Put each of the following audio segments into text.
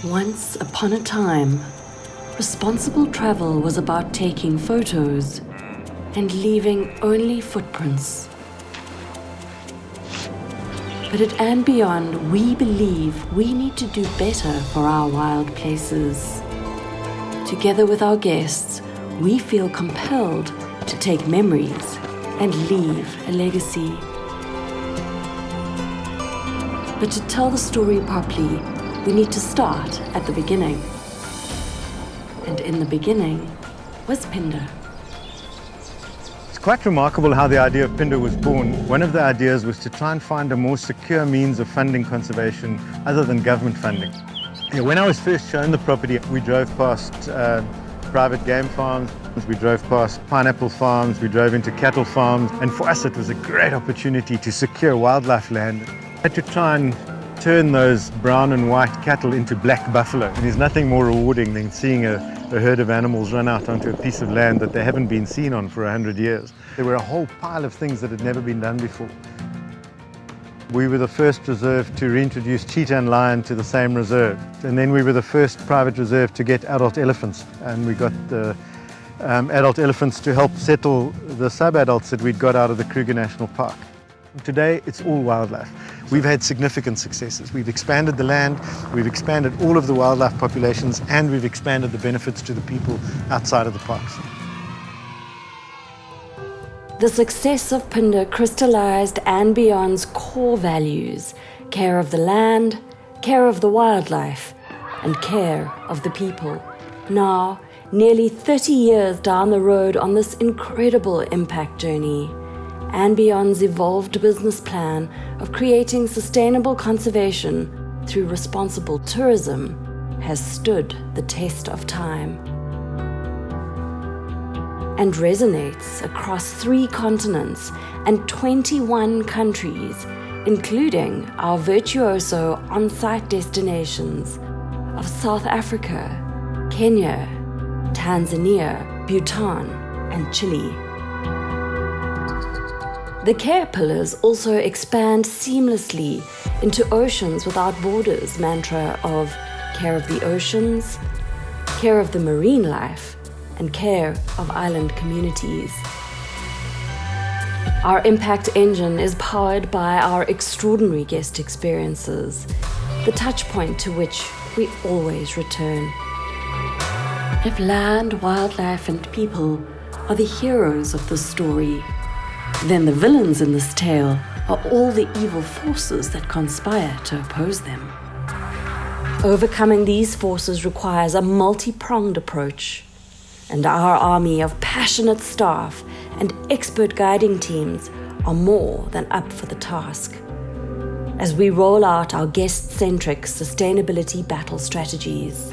Once upon a time, responsible travel was about taking photos and leaving only footprints. But at andBeyond, we believe we need to do better for our wild places. Together with our guests, we feel compelled to take memories and leave a legacy. But to tell the story properly, we need to start at the beginning. And in the beginning was Phinda. It's quite remarkable how the idea of Phinda was born. One of the ideas was to try and find a more secure means of funding conservation other than government funding. When I was first shown the property, we drove past private game farms, we drove past pineapple farms, we drove into cattle farms, and for us it was a great opportunity to secure wildlife land. I had to try and turn those brown and white cattle into black buffalo. And there's nothing more rewarding than seeing a herd of animals run out onto a piece of land that they haven't been seen on for 100 years. There were a whole pile of things that had never been done before. We were the first reserve to reintroduce cheetah and lion to the same reserve. And then we were the first private reserve to get adult elephants. And we got the adult elephants to help settle the sub-adults that we'd got out of the Kruger National Park. Today, it's all wildlife. We've had significant successes. We've expanded the land, we've expanded all of the wildlife populations, and we've expanded the benefits to the people outside of the parks. The success of Phinda crystallized andBeyond's core values: care of the land, care of the wildlife, and care of the people. Now, nearly 30 years down the road on this incredible impact journey, andBeyond's evolved business plan of creating sustainable conservation through responsible tourism has stood the test of time and resonates across 3 continents and 21 countries, including our Virtuoso on-site destinations of South Africa, Kenya, Tanzania, Bhutan, and Chile. The care pillars also expand seamlessly into Oceans Without Borders mantra of care of the oceans, care of the marine life, and care of island communities. Our impact engine is powered by our extraordinary guest experiences, the touch point to which we always return. If land, wildlife, and people are the heroes of the story, then the villains in this tale are all the evil forces that conspire to oppose them. Overcoming these forces requires a multi-pronged approach, and our army of passionate staff and expert guiding teams are more than up for the task as we roll out our guest-centric sustainability battle strategies.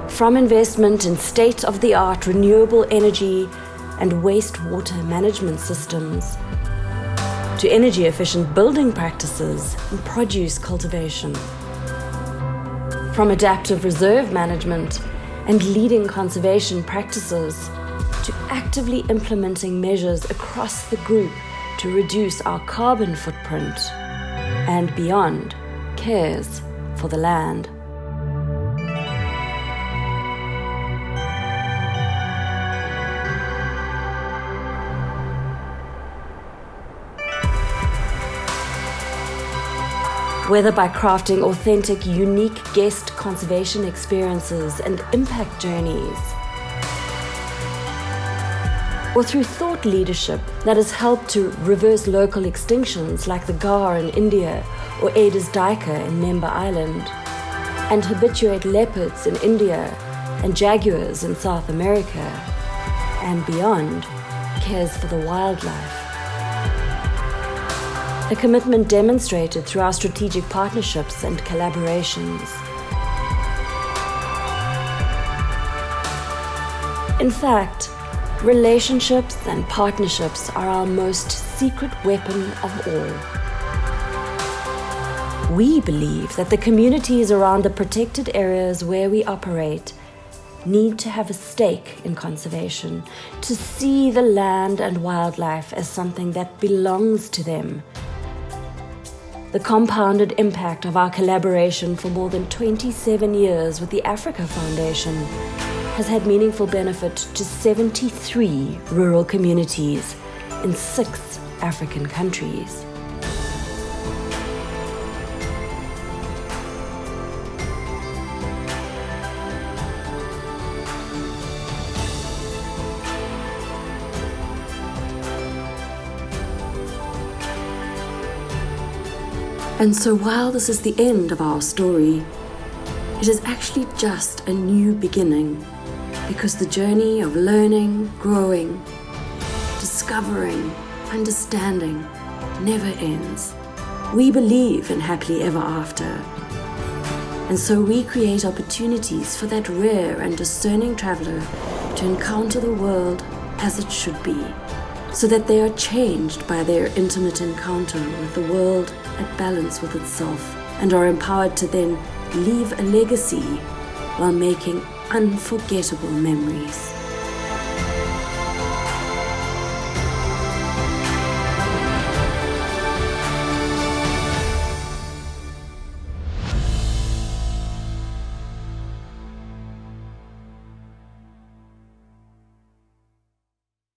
From investment in state-of-the-art renewable energy and wastewater management systems, to energy-efficient building practices and produce cultivation. From adaptive reserve management and leading conservation practices, to actively implementing measures across the group to reduce our carbon footprint, andBeyond cares for the land. Whether by crafting authentic, unique guest conservation experiences and impact journeys, or through thought leadership that has helped to reverse local extinctions like the gar in India or Aedes duiker in Member Island, and habituate leopards in India and jaguars in South America, andBeyond cares for the wildlife. A commitment demonstrated through our strategic partnerships and collaborations. In fact, relationships and partnerships are our most secret weapon of all. We believe that the communities around the protected areas where we operate need to have a stake in conservation, to see the land and wildlife as something that belongs to them. The compounded impact of our collaboration for more than 27 years with the Africa Foundation has had meaningful benefit to 73 rural communities in 6 African countries. And so while this is the end of our story, it is actually just a new beginning, because the journey of learning, growing, discovering, understanding never ends. We believe in happily ever after. And so we create opportunities for that rare and discerning traveler to encounter the world as it should be, so that they are changed by their intimate encounter with the world at balance with itself, and are empowered to then leave a legacy while making unforgettable memories.